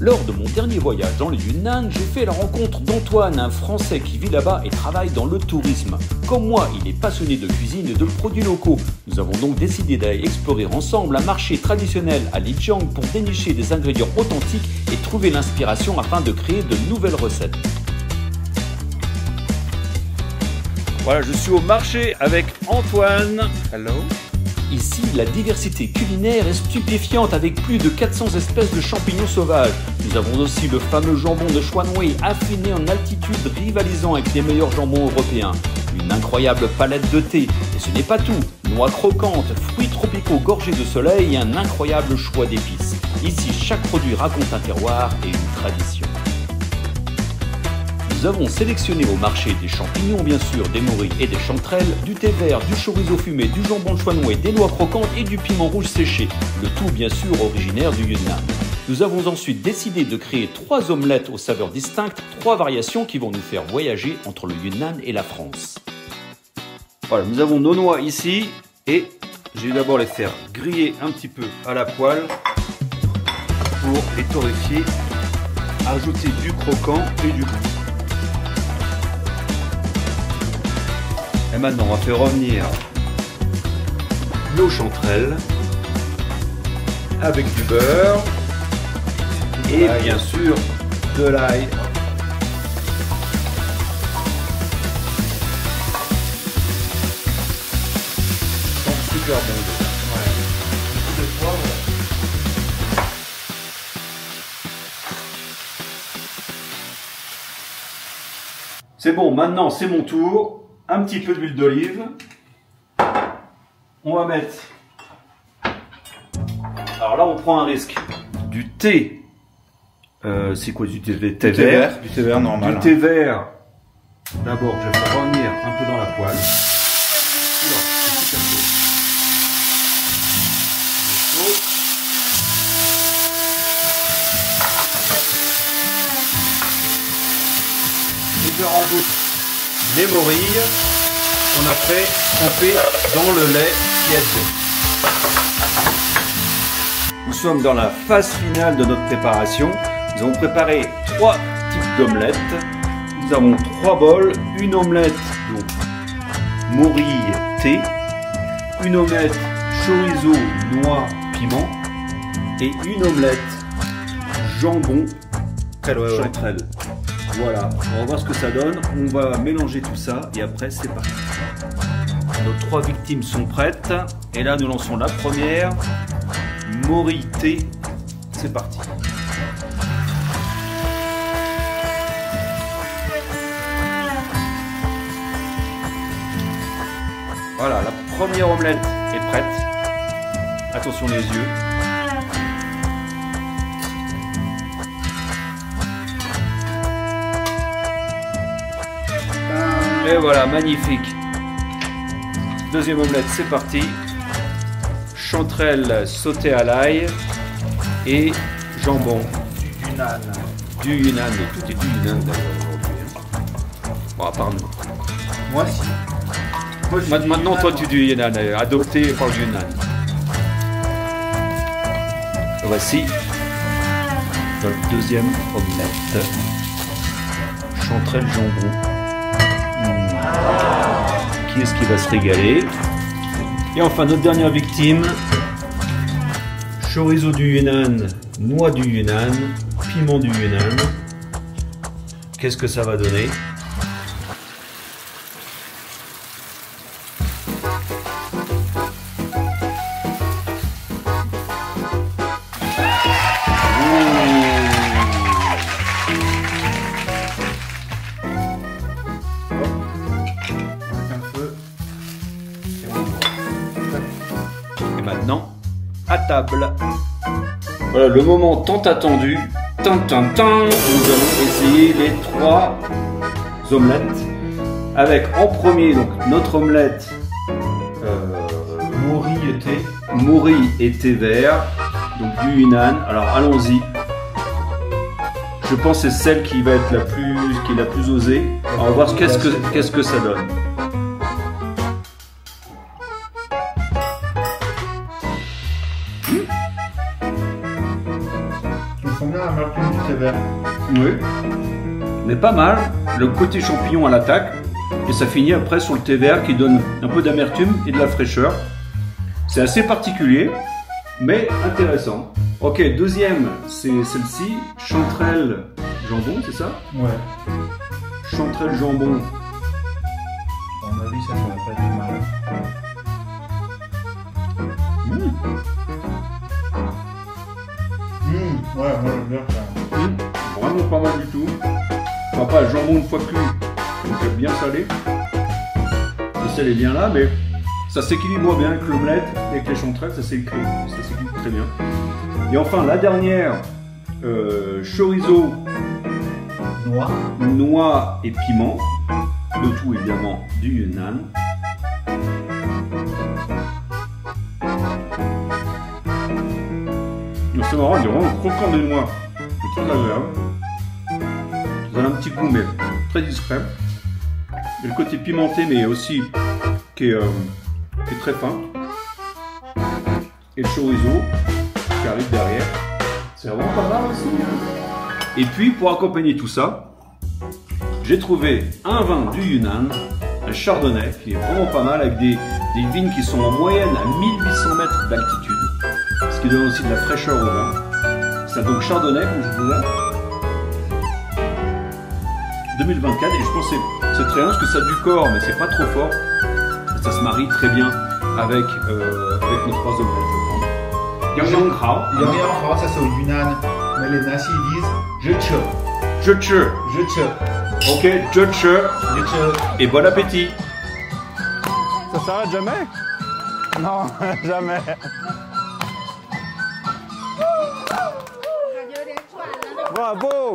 Lors de mon dernier voyage dans le Yunnan, j'ai fait la rencontre d'Antoine, un Français qui vit là-bas et travaille dans le tourisme. Comme moi, il est passionné de cuisine et de produits locaux. Nous avons donc décidé d'aller explorer ensemble un marché traditionnel à Lijiang pour dénicher des ingrédients authentiques et trouver l'inspiration afin de créer de nouvelles recettes. Voilà, je suis au marché avec Antoine. Hello. Ici, la diversité culinaire est stupéfiante avec plus de 400 espèces de champignons sauvages. Nous avons aussi le fameux jambon de Xuanwei affiné en altitude rivalisant avec les meilleurs jambons européens. Une incroyable palette de thé. Et ce n'est pas tout. Noix croquantes, fruits tropicaux gorgés de soleil et un incroyable choix d'épices. Ici, chaque produit raconte un terroir et une tradition. Nous avons sélectionné au marché des champignons, bien sûr, des morilles et des chanterelles, du thé vert, du chorizo fumé, du jambon de Xuanwei, des noix croquantes et du piment rouge séché. Le tout, bien sûr, originaire du Yunnan. Nous avons ensuite décidé de créer 3 omelettes aux saveurs distinctes, 3 variations qui vont nous faire voyager entre le Yunnan et la France. Voilà, nous avons nos noix ici et je vais d'abord les faire griller un petit peu à la poêle pour les torréfier, ajouter du croquant et du goût. Et maintenant, on va faire revenir nos chanterelles avec du beurre et bien sûr de l'ail. Super bon. Ouais. De poivre. C'est bon, maintenant c'est mon tour. Un petit peu d'huile d'olive. On va mettre... Alors là, on prend un risque. Du thé. C'est quoi du thé vert? Du thé vert normal. Du thé vert. D'abord, je vais faire revenir un peu dans la poêle. Oula, c'est super chaud. Et je rajoute les morilles qu'on a fait tremper dans le lait tiède. Nous sommes dans la phase finale de notre préparation. Nous avons préparé 3 types d'omelettes. Nous avons 3 bols, une omelette donc morille thé, une omelette chorizo noix piment et une omelette jambon chanterelle. Voilà, on va voir ce que ça donne. On va mélanger tout ça et après c'est parti. Nos 3 victimes sont prêtes et là nous lançons la première. Morille thé, c'est parti. Voilà, la première omelette est prête. Attention les yeux. Et voilà, magnifique. Deuxième omelette, c'est parti. Chanterelle sautée à l'ail et jambon. Du Yunnan. Du Yunnan, mais tout est du Yunnan d'ailleurs aujourd'hui. Bon, à part nous. Moi aussi. Maintenant, toi, tu es du Yunnan, adopté par le Yunnan. Voici notre deuxième omelette. Chanterelle jambon. Qui est-ce qui va se régaler? Et enfin, notre dernière victime. Chorizo du Yunnan, noix du Yunnan, piment du Yunnan. Qu'est-ce que ça va donner? Et maintenant, à table. Voilà le moment tant attendu. Nous allons essayer les 3 omelettes. Avec en premier donc notre omelette morille et thé vert. Donc du Yunnan. Alors allons-y. Je pense que c'est celle qui va être la plus osée. On va voir qu'est-ce que ça donne. Tu me sens bien la marque. thé vert. Oui. Mais pas mal. Le côté champignon à l'attaque. Et ça finit après sur le thé vert qui donne un peu d'amertume et de la fraîcheur. C'est assez particulier, mais intéressant. Ok, deuxième, c'est celle-ci. Chanterelle jambon, c'est ça? Ouais. Chanterelle jambon. À mon avis, ça serait pas du mal. Ouais, moi j'aime bien ça. Vraiment pas mal du tout. Enfin, pas le jambon une fois cuit, donc bien salé. Le sel est bien là, mais ça s'équilibre bien avec l'omelette, avec les chanterelles, ça s'équilibre très bien. Et enfin, la dernière, chorizo, noix et piment. Le tout évidemment du Yunnan. C'est marrant, il est vraiment croquant des noix. C'est très agréable. Ça a un petit goût, mais très discret. Et le côté pimenté, mais aussi qui est très fin. Et le chorizo qui arrive derrière. C'est vraiment pas mal aussi. Et puis, pour accompagner tout ça, j'ai trouvé un vin du Yunnan, un chardonnay, qui est vraiment pas mal, avec des vignes qui sont en moyenne à 1800 mètres d'altitude. Ce qui donne aussi de la fraîcheur au vin. C'est donc chardonnay, comme je disais. 2024, et je pense que c'est très bien parce que ça a du corps, mais c'est pas trop fort. Et ça se marie très bien avec nos trois omelettes, je pense. Yang Hao. Yang Hao, ça c'est au Yunnan. Mais les Nasi ils disent je che. Je che. Je che. Ok, je che. Je che. Et bon appétit. Ça s'arrête jamais? Non, jamais. Bravo!